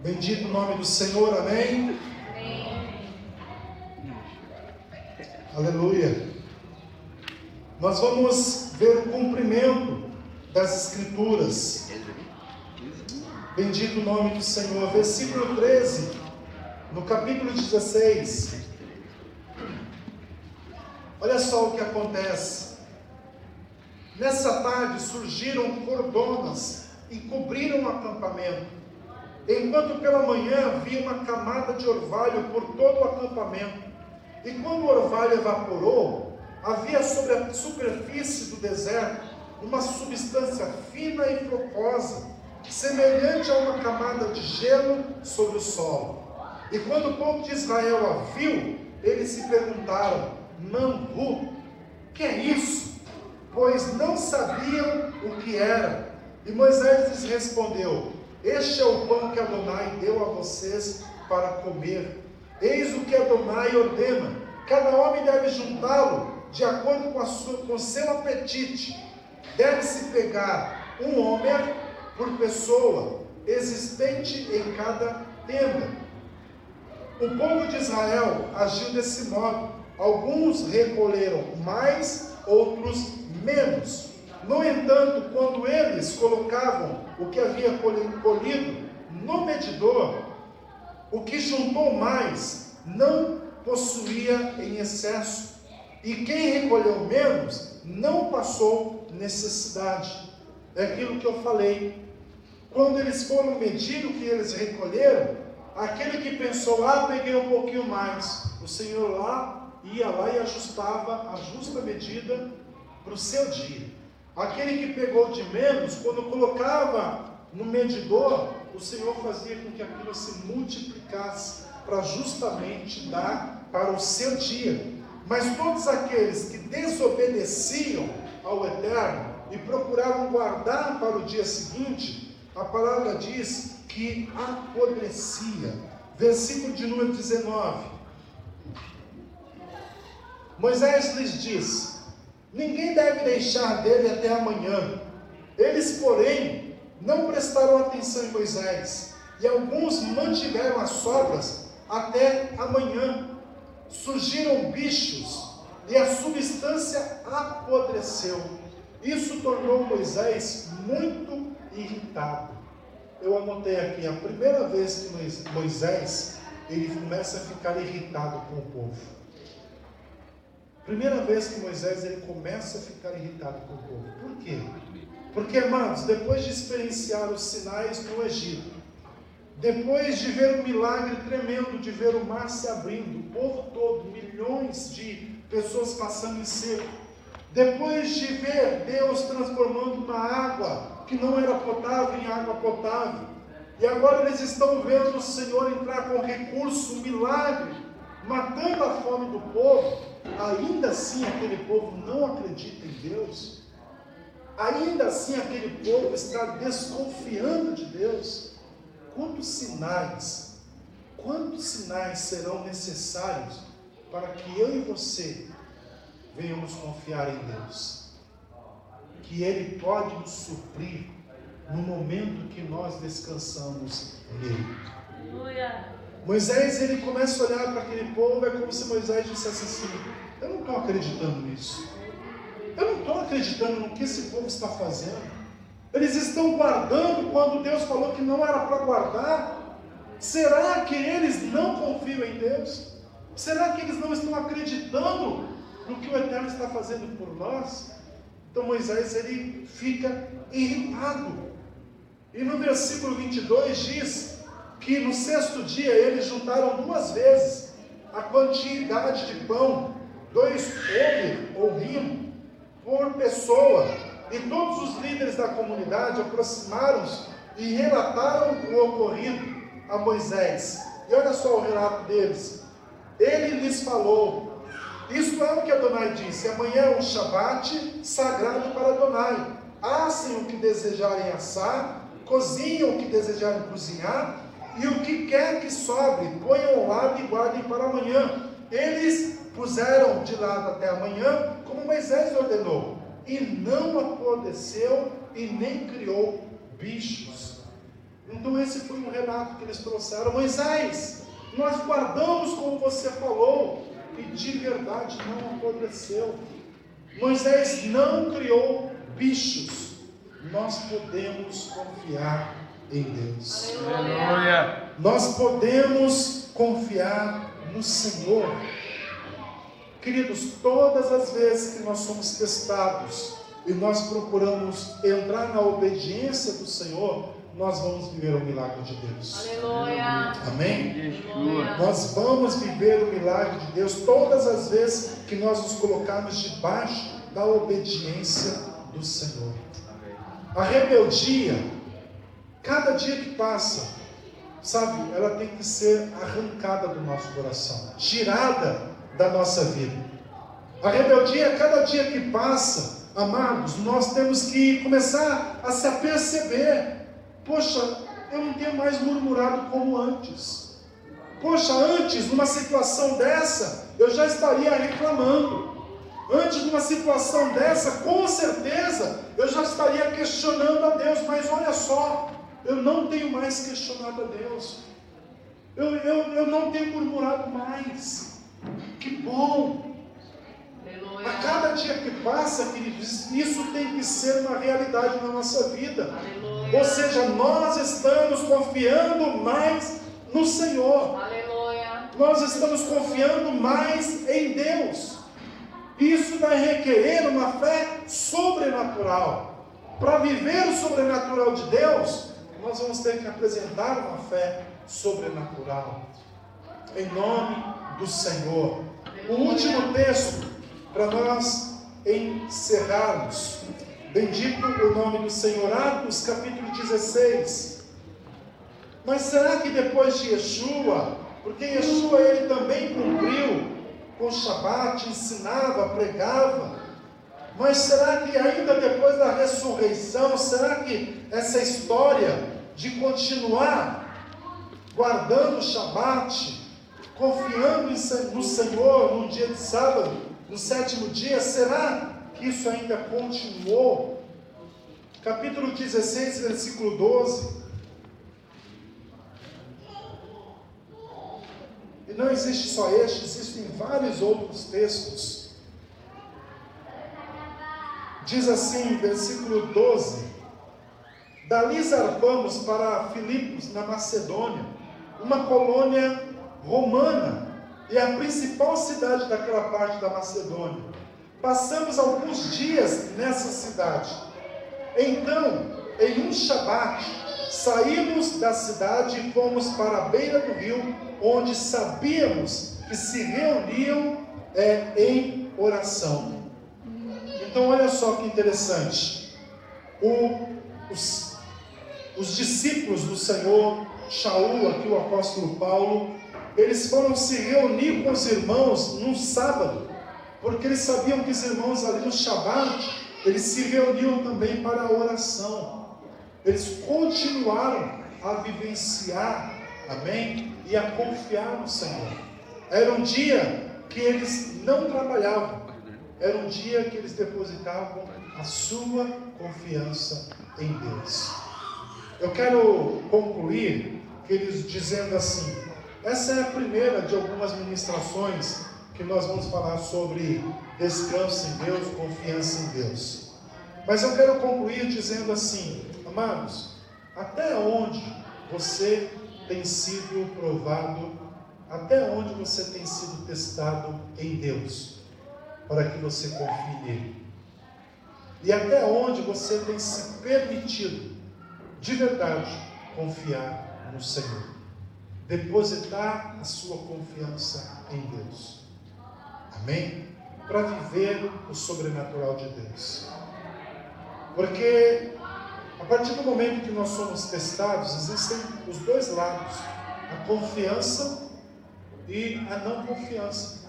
[SPEAKER 1] Bendito o nome do Senhor, amém?
[SPEAKER 3] Amém.
[SPEAKER 1] Aleluia. Nós vamos ver o cumprimento das Escrituras. Bendito o nome do Senhor. Versículo 13, no capítulo 16. Olha só o que acontece. Nessa tarde surgiram cordonas e cobriram o acampamento, enquanto pela manhã havia uma camada de orvalho por todo o acampamento. E quando o orvalho evaporou, havia sobre a superfície do deserto uma substância fina e flocosa, semelhante a uma camada de gelo sobre o solo. E quando o povo de Israel a viu, eles se perguntaram: Manhu, que é isso? Pois não sabiam o que era. E Moisés lhes respondeu: este é o pão que Adonai deu a vocês para comer. Eis o que Adonai ordena: cada homem deve juntá-lo de acordo com o seu apetite. Deve-se pegar um homer por pessoa, existente em cada tenda. O povo de Israel agiu desse modo. Alguns recolheram mais, outros menos. No entanto, quando eles colocavam o que havia colhido no medidor, o que juntou mais não possuía em excesso, e quem recolheu menos não passou necessidade. É aquilo que eu falei. Quando eles foram medir o que eles recolheram, aquele que pensou: peguei um pouquinho mais, o Senhor ia lá e ajustava a justa medida para o seu dia. Aquele que pegou de menos, quando colocava no medidor, o Senhor fazia com que aquilo se multiplicasse para justamente dar para o seu dia. Mas todos aqueles que desobedeciam ao Eterno e procuravam guardar para o dia seguinte, a palavra diz que apodrecia. Versículo de número 19. Moisés lhes diz: ninguém deve deixar dele até amanhã. Eles, porém, não prestaram atenção em Moisés, e alguns mantiveram as sobras até amanhã. Surgiram bichos, e a substância apodreceu. Isso tornou Moisés muito irritado. Eu anotei aqui, a primeira vez que Moisés, ele começa a ficar irritado com o povo. Primeira vez que Moisés, ele começa a ficar irritado com o povo. Por quê? Porque, amados, depois de experienciar os sinais no Egito, depois de ver um milagre tremendo, de ver o mar se abrindo, o povo todo, milhões de pessoas passando em seco, Depois de ver Deus transformando uma água que não era potável em água potável, e agora eles estão vendo o Senhor entrar com recurso, um milagre, matando a fome do povo, ainda assim aquele povo não acredita em Deus, ainda assim aquele povo está desconfiando de Deus. Quantos sinais serão necessários para que eu e você venhamos confiar em Deus? Que Ele pode nos suprir no momento que nós descansamos nele. Moisés, ele começa a olhar para aquele povo, é como se Moisés dissesse assim: eu não estou acreditando nisso, eu não estou acreditando no que esse povo está fazendo. Eles estão guardando quando Deus falou que não era para guardar. Será que eles não confiam em Deus? Será que eles não estão acreditando no que o Eterno está fazendo por nós? Então Moisés, ele fica irritado. E no versículo 22 diz que no sexto dia eles juntaram 2 vezes a quantidade de pão, 2 ovim por pessoa. E todos os líderes da comunidade aproximaram-se e relataram o ocorrido a Moisés. E olha só o relato deles. Ele lhes falou: isto é o que Adonai disse: amanhã é um Shabat sagrado para Adonai. Assem o que desejarem assar, cozinhem o que desejarem cozinhar, e o que quer que sobre, ponham ao lado e guardem para amanhã. Eles puseram de lado até amanhã, como Moisés ordenou, e não apodreceu e nem criou bichos. Então esse foi um relato que eles trouxeram: Moisés, nós guardamos como você falou, e de verdade não apodreceu. Moisés não criou bichos. Nós podemos confiar em Deus.
[SPEAKER 2] Aleluia.
[SPEAKER 1] Nós podemos confiar no Senhor. Queridos, todas as vezes que nós somos testados e nós procuramos entrar na obediência do Senhor, nós vamos viver o milagre de Deus.
[SPEAKER 3] Aleluia.
[SPEAKER 1] Amém?
[SPEAKER 3] Aleluia.
[SPEAKER 1] Nós vamos viver o milagre de Deus todas as vezes que nós nos colocarmos debaixo da obediência do Senhor. A rebeldia, cada dia que passa, sabe, ela tem que ser arrancada do nosso coração, tirada da nossa vida. A rebeldia, cada dia que passa, amados, nós temos que começar a se aperceber: poxa, eu não tenho mais murmurado como antes. Poxa, antes, numa situação dessa, eu já estaria reclamando. Antes, numa situação dessa, com certeza, eu já estaria questionando a Deus. Mas olha só, eu não tenho mais questionado a Deus. Eu não tenho murmurado mais. Que bom!
[SPEAKER 3] Aleluia.
[SPEAKER 1] A cada dia que passa, queridos, isso tem que ser uma realidade na nossa vida.
[SPEAKER 3] Aleluia.
[SPEAKER 1] Ou seja, nós estamos confiando mais no Senhor.
[SPEAKER 3] Aleluia.
[SPEAKER 1] Nós estamos confiando mais em Deus. Isso vai requerer uma fé sobrenatural. Para viver o sobrenatural de Deus, nós vamos ter que apresentar uma fé sobrenatural. Em nome do Senhor. O último texto, para nós encerrarmos. Bendito o nome do Senhor. Atos capítulo 16. Mas será que depois de Yeshua, porque Yeshua ele também cumpriu com o Shabat, ensinava, pregava, mas será que ainda depois da ressurreição, será que essa história de continuar guardando o Shabat, confiando no Senhor no dia de sábado, no 7º dia, será que isso ainda continuou? Capítulo 16, versículo 12. E não existe só este, existem vários outros textos. Diz assim, versículo 12: dali zarpamos para Filipos, na Macedônia, uma colônia romana e a principal cidade daquela parte da Macedônia. Passamos alguns dias nessa cidade. Então, em um Shabat, saímos da cidade e fomos para a beira do rio, onde sabíamos que se reuniam em oração. Então olha só que interessante. Os discípulos do Senhor, Shaul, aqui o apóstolo Paulo, eles foram se reunir com os irmãos num sábado, porque eles sabiam que os irmãos ali no Shabat, eles se reuniam também para a oração. Eles continuaram a vivenciar, amém? E a confiar no Senhor. Era um dia que eles não trabalhavam, era um dia que eles depositavam a sua confiança em Deus. Eu quero concluir, queridos, dizendo assim, essa é a primeira de algumas ministrações que nós vamos falar sobre descanso em Deus, confiança em Deus. Mas eu quero concluir dizendo assim, amados, até onde você tem sido provado, até onde você tem sido testado em Deus, para que você confie nele? E até onde você tem se permitido, de verdade, confiar no Senhor? Depositar a sua confiança em Deus. Amém? Para viver o sobrenatural de Deus. Porque a partir do momento que nós somos testados, existem os dois lados, a confiança e a não confiança.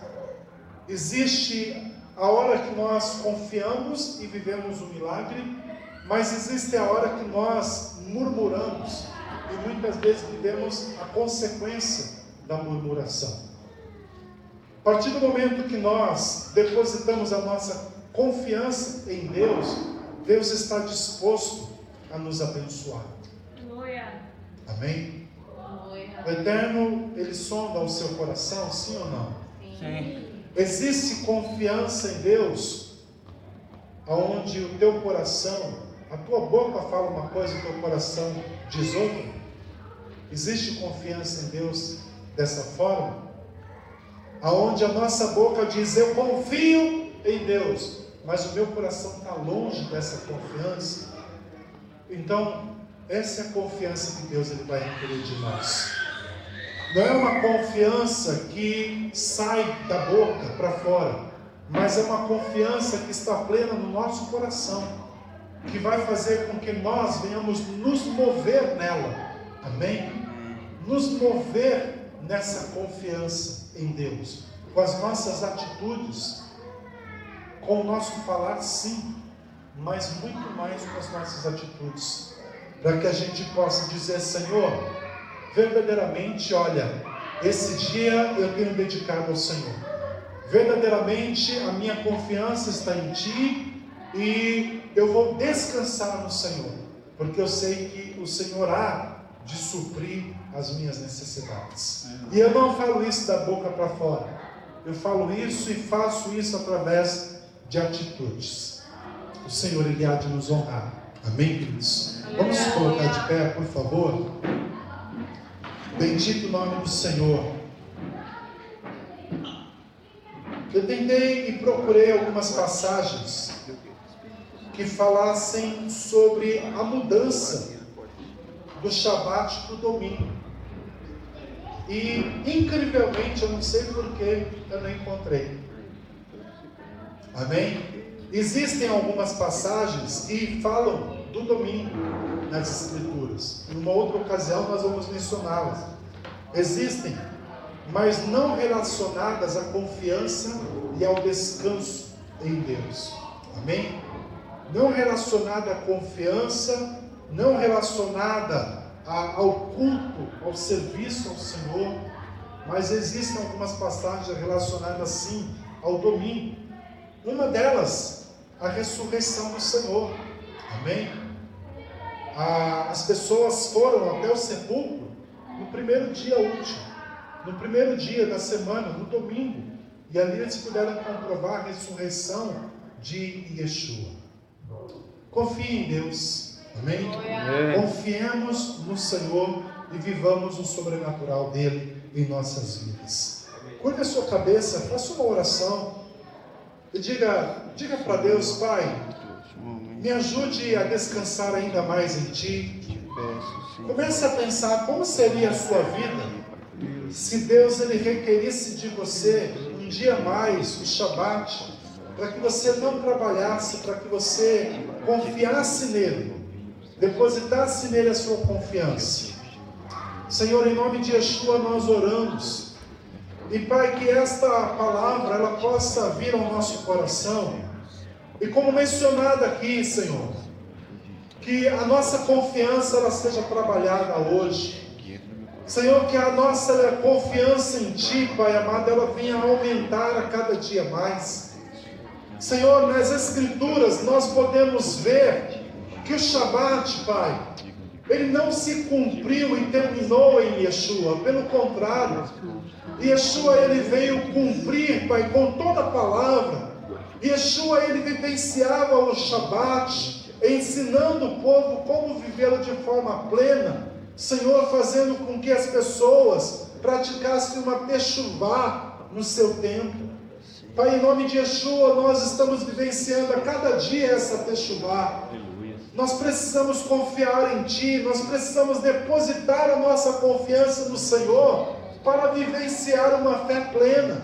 [SPEAKER 1] Existe a hora que nós confiamos e vivemos o milagre, mas existe a hora que nós murmuramos e muitas vezes vivemos a consequência da murmuração. A partir do momento que nós depositamos a nossa confiança em Deus, Deus está disposto a nos abençoar. Amém? O Eterno, Ele sonda o seu coração, sim ou não?
[SPEAKER 3] Sim.
[SPEAKER 1] Existe confiança em Deus, onde o teu coração, a tua boca fala uma coisa e o teu coração diz outra? Existe confiança em Deus dessa forma? Aonde a nossa boca diz, eu confio em Deus, mas o meu coração está longe dessa confiança. Então, essa é a confiança que Deus ele vai requerer de nós. Não é uma confiança que sai da boca para fora, mas é uma confiança que está plena no nosso coração, que vai fazer com que nós venhamos nos mover nela. Amém? Nos mover nessa confiança em Deus, com as nossas atitudes, com o nosso falar, sim, mas muito mais com as nossas atitudes, para que a gente possa dizer, Senhor, verdadeiramente, olha, esse dia eu tenho dedicado ao Senhor, verdadeiramente a minha confiança está em Ti, e eu vou descansar no Senhor, porque eu sei que o Senhor há de suprir as minhas necessidades. E eu não falo isso da boca para fora, eu falo isso e faço isso através de atitudes. O Senhor, Ele há de nos honrar. Amém, queridos? Vamos se colocar de pé, por favor. Bendito o nome do Senhor. Eu tentei e procurei algumas passagens que falassem sobre a mudança do Shabat para o domingo. E, incrivelmente, eu não sei porquê, eu não encontrei. Amém? Existem algumas passagens que falam do domingo nas Escrituras. Em uma outra ocasião nós vamos mencioná-las. Existem, mas não relacionadas à confiança e ao descanso em Deus. Amém? Não relacionada à confiança, não relacionada ao culto, ao serviço ao Senhor, mas existem algumas passagens relacionadas sim ao domingo. Uma delas, a ressurreição do Senhor. Amém? As pessoas foram até o sepulcro no primeiro dia útil, no primeiro dia da semana, no domingo, e ali eles puderam comprovar a ressurreição de Yeshua. Confie em Deus. Amém? Confiemos no Senhor e vivamos o sobrenatural dele em nossas vidas. Curva a sua cabeça, faça uma oração e diga para Deus, Pai, me ajude a descansar ainda mais em Ti. Comece a pensar como seria a sua vida se Deus ele requerisse de você um dia mais, o Shabat, para que você não trabalhasse, para que você confiasse nele, depositasse nele a sua confiança. Senhor, em nome de Yeshua nós oramos. E Pai, que esta palavra ela possa vir ao nosso coração. E como mencionado aqui, Senhor, que a nossa confiança ela seja trabalhada hoje. Senhor, que a nossa confiança em Ti, Pai amado, ela venha aumentar a cada dia mais. Senhor, nas Escrituras nós podemos ver que o Shabat, Pai, ele não se cumpriu e terminou em Yeshua. Pelo contrário, Yeshua ele veio cumprir, Pai, com toda a palavra. Yeshua ele vivenciava o Shabat, ensinando o povo como vivê-lo de forma plena. Senhor, fazendo com que as pessoas praticassem uma techuvá no seu tempo. Pai, em nome de Yeshua, nós estamos vivenciando a cada dia essa techuvá. Nós precisamos confiar em Ti, nós precisamos depositar a nossa confiança no Senhor para vivenciar uma fé plena.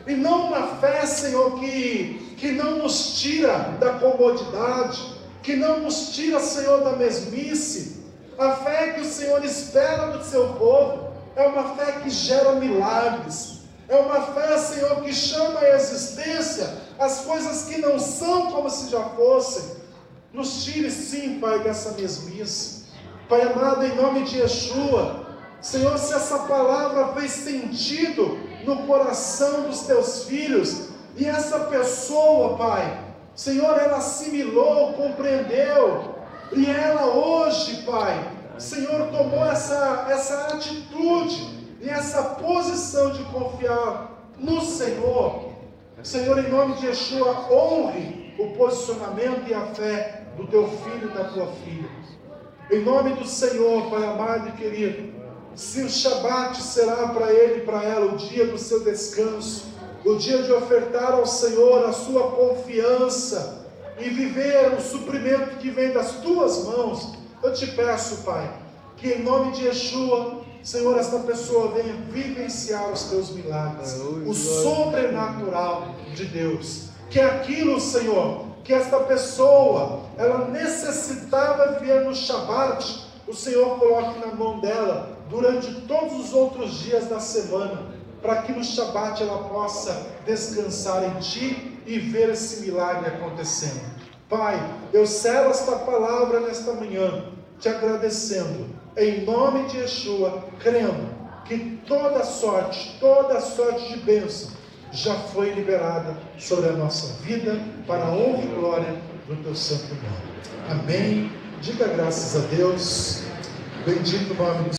[SPEAKER 1] E não uma fé, Senhor, que não nos tira da comodidade, que não nos tira, Senhor, da mesmice. A fé que o Senhor espera do seu povo é uma fé que gera milagres. É uma fé, Senhor, que chama à existência as coisas que não são como se já fossem. Nos tire sim, Pai, dessa mesmice. Pai amado, em nome de Yeshua, Senhor, se essa palavra fez sentido no coração dos Teus filhos, e essa pessoa, Pai, Senhor, ela assimilou, compreendeu, e ela hoje, Pai, Senhor, tomou essa atitude, e essa posição de confiar no Senhor. Senhor, em nome de Yeshua, honre o posicionamento e a fé do teu filho e da tua filha. Em nome do Senhor, Pai amado e querido, se o Shabat será para ele e para ela o dia do seu descanso, o dia de ofertar ao Senhor a sua confiança e viver o suprimento que vem das tuas mãos, eu te peço, Pai, que em nome de Yeshua, Senhor, esta pessoa venha vivenciar os teus milagres, o sobrenatural de Deus. Que aquilo, Senhor, que esta pessoa, ela necessitava viver no Shabat, o Senhor coloque na mão dela durante todos os outros dias da semana, para que no Shabat ela possa descansar em Ti e ver esse milagre acontecendo. Pai, eu selo esta palavra nesta manhã, te agradecendo, em nome de Yeshua, crendo que toda sorte de bênção já foi liberada sobre a nossa vida, para a honra e glória do Teu santo nome. Amém. Diga graças a Deus. Bendito o nome do